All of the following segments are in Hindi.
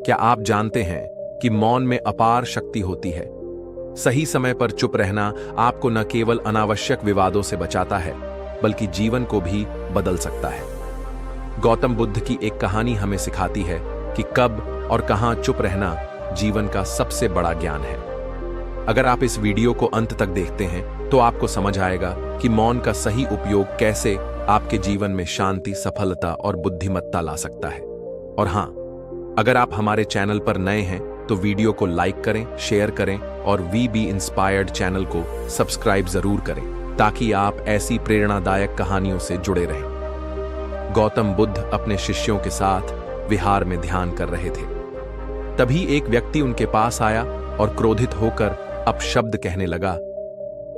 क्या आप जानते हैं कि मौन में अपार शक्ति होती है? सही समय पर चुप रहना आपको न केवल अनावश्यक विवादों से बचाता है, बल्कि जीवन को भी बदल सकता है। गौतम बुद्ध की एक कहानी हमें सिखाती है कि कब और कहां चुप रहना जीवन का सबसे बड़ा ज्ञान है। अगर आप इस वीडियो को अंत तक देखते हैं तो आपको समझ आएगा कि मौन का सही उपयोग कैसे आपके जीवन में शांति, सफलता और बुद्धिमत्ता ला सकता है। और हां, अगर आप हमारे चैनल पर नए हैं तो वीडियो को लाइक करें, शेयर करें और वी बी इंस्पायर्ड चैनल को सब्सक्राइब जरूर करें ताकि आप ऐसी प्रेरणादायक कहानियों से जुड़े रहें। गौतम बुद्ध अपने शिष्यों के साथ विहार में ध्यान कर रहे थे। तभी एक व्यक्ति उनके पास आया और क्रोधित होकर अपशब्द कहने लगा,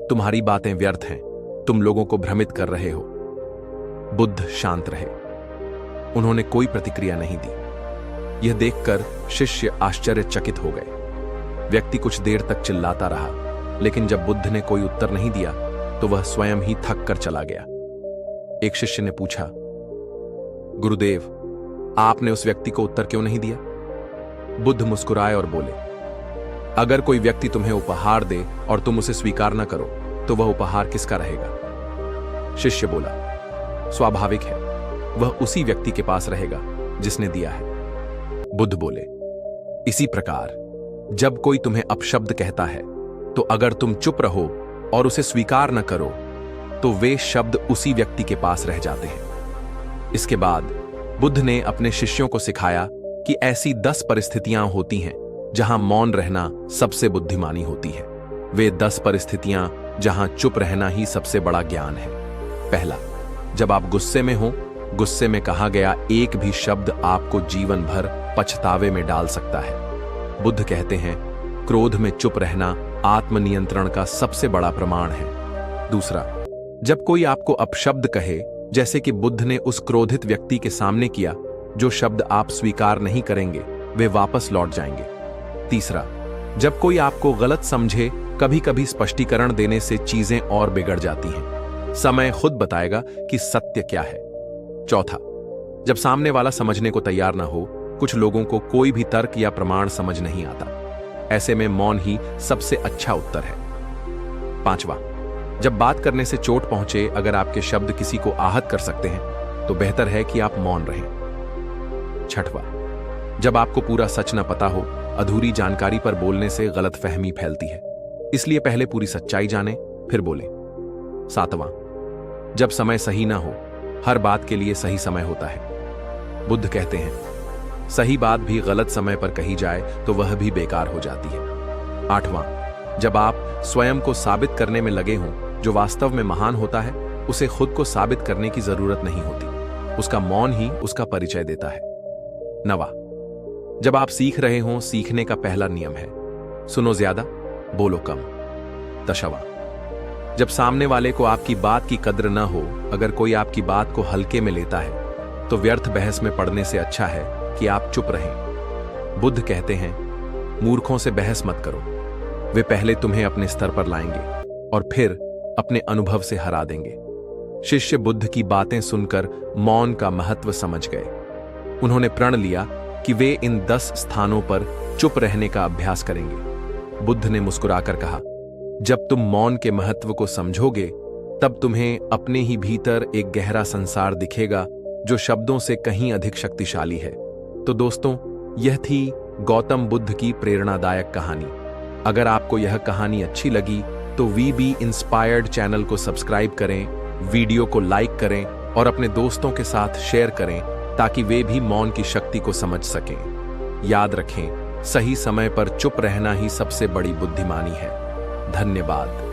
तुम्हारी बातें व्यर्थ हैं, तुम लोगों को भ्रमित कर रहे हो। बुद्ध शांत रहे, उन्होंने कोई प्रतिक्रिया नहीं दी। यह देखकर शिष्य आश्चर्यचकित हो गए। व्यक्ति कुछ देर तक चिल्लाता रहा, लेकिन जब बुद्ध ने कोई उत्तर नहीं दिया तो वह स्वयं ही थक कर चला गया। एक शिष्य ने पूछा, गुरुदेव, आपने उस व्यक्ति को उत्तर क्यों नहीं दिया? बुद्ध मुस्कुराए और बोले, अगर कोई व्यक्ति तुम्हें उपहार दे और तुम उसे स्वीकार न करो तो वह उपहार किसका रहेगा? शिष्य बोला, स्वाभाविक है, वह उसी व्यक्ति के पास रहेगा जिसने दिया है। बुद्ध बोले, इसी प्रकार जब कोई तुम्हें अपशब्द कहता है तो अगर तुम चुप रहो और उसे स्वीकार न करो तो वे शब्द उसी व्यक्ति के पास रह जाते हैं। इसके बाद बुद्ध ने अपने शिष्यों को सिखाया कि ऐसी 10 परिस्थितियां होती हैं जहां मौन रहना सबसे बुद्धिमानी होती है। वे 10 परिस्थितियां जहां चुप रहना ही सबसे बड़ा ज्ञान है। पहला, जब आप गुस्से में हो, गुस्से में कहा गया एक भी शब्द आपको जीवन भर पछतावे में डाल सकता है। बुद्ध कहते हैं, क्रोध में चुप रहना आत्मनियंत्रण का सबसे बड़ा प्रमाण है। दूसरा, जब कोई आपको अपशब्द कहे, जैसे कि बुद्ध ने उस क्रोधित व्यक्ति के सामने किया, जो शब्द आप स्वीकार नहीं करेंगे वे वापस लौट जाएंगे। तीसरा, जब कोई आपको गलत समझे, कभी कभी स्पष्टीकरण देने से चीजें और बिगड़ जाती हैं। समय खुद बताएगा कि सत्य क्या है। चौथा, जब सामने वाला समझने को तैयार ना हो, कुछ लोगों को कोई भी तर्क या प्रमाण समझ नहीं आता। ऐसे में मौन ही सबसे अच्छा उत्तर है। पांचवा, जब बात करने से चोट पहुंचे, अगर आपके शब्द किसी को आहत कर सकते हैं तो बेहतर है कि आप मौन रहें। छठवां, जब आपको पूरा सच न पता हो, अधूरी जानकारी पर बोलने से गलतफहमी फैलती है, इसलिए पहले पूरी सच्चाई जानें फिर बोलें। सातवां, जब समय सही ना हो, हर बात के लिए सही समय होता है। बुद्ध कहते हैं, सही बात भी गलत समय पर कही जाए तो वह भी बेकार हो जाती है। आठवां, जब आप स्वयं को साबित करने में लगे हों, जो वास्तव में महान होता है उसे खुद को साबित करने की जरूरत नहीं होती, उसका मौन ही उसका परिचय देता है। नवा, जब आप सीख रहे हों, सीखने का पहला नियम है, सुनो ज्यादा, बोलो कम। दशवां, जब सामने वाले को आपकी बात की कद्र न हो, अगर कोई आपकी बात को हल्के में लेता है तो व्यर्थ बहस में पड़ने से अच्छा है कि आप चुप रहें। बुद्ध कहते हैं, मूर्खों से बहस मत करो, वे पहले तुम्हें अपने स्तर पर लाएंगे और फिर अपने अनुभव से हरा देंगे। शिष्य बुद्ध की बातें सुनकर मौन का महत्व समझ गए। उन्होंने प्रण लिया कि वे इन 10 स्थानों पर चुप रहने का अभ्यास करेंगे। बुद्ध ने मुस्कुराकर कहा, जब तुम मौन के महत्व को समझोगे तब तुम्हें अपने ही भीतर एक गहरा संसार दिखेगा जो शब्दों से कहीं अधिक शक्तिशाली है। तो दोस्तों, यह थी गौतम बुद्ध की प्रेरणादायक कहानी। अगर आपको यह कहानी अच्छी लगी तो वी बी इंस्पायर्ड चैनल को सब्सक्राइब करें, वीडियो को लाइक करें और अपने दोस्तों के साथ शेयर करें ताकि वे भी मौन की शक्ति को समझ सकें। याद रखें, सही समय पर चुप रहना ही सबसे बड़ी बुद्धिमानी है। धन्यवाद।